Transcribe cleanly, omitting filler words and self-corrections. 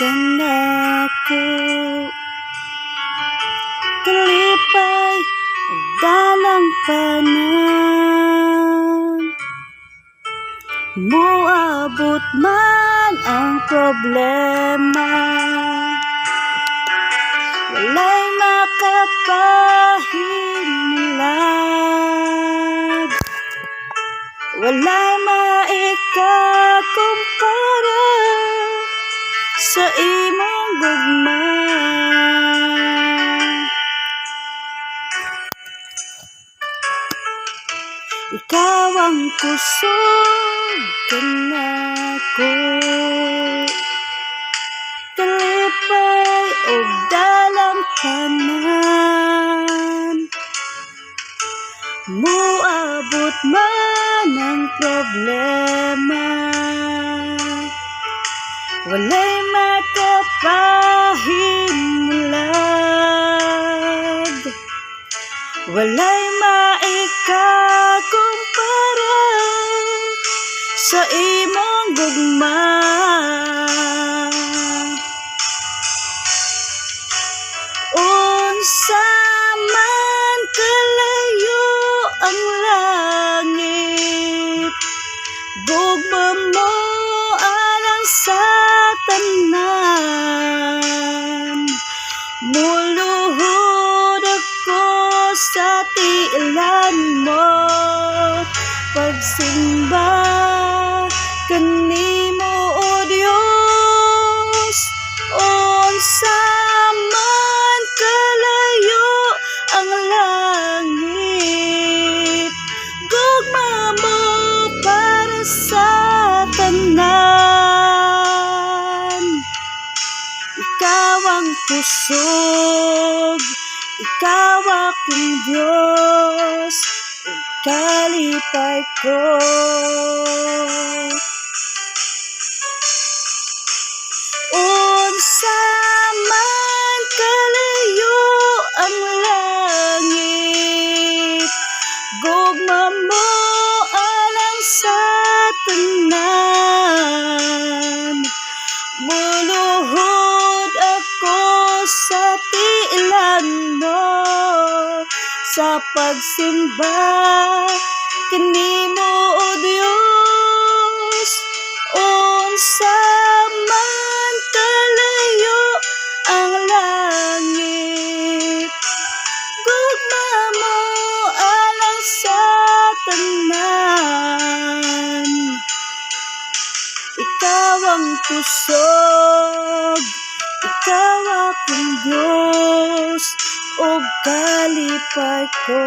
kanako kalipay ug dalang tanan. Moabot man ang problema, walay makapahinulad, walay maikakumpara sa imong gugma. Ikaw ang kusog kanako kalipay ug dalang tanan. Moabot man ang problema, walay makapahinulad, walay maikakumpara sa imong gugma. Unsa man kalayo ang langit, gugma mo alang sa tanan. Muluhod ako sa tiilan mo, pagsimba kanimo o Dios. Unsa man kalayo ang langit, gugma mo para sa tanan. Ikaw ang kusog, ikaw akong Diyos, ug kalipay ko. Unsa man kalayo ang langit, gugma mo alang sa tanan. Muluhod ako sa tiilan mo, sa pagsimba kanimo o Dios. Unsa man kalayo ang langit, gugma mo alang sa tanan. Ikaw ang kusog, ikaw akong Diyos, ug kalipay ko.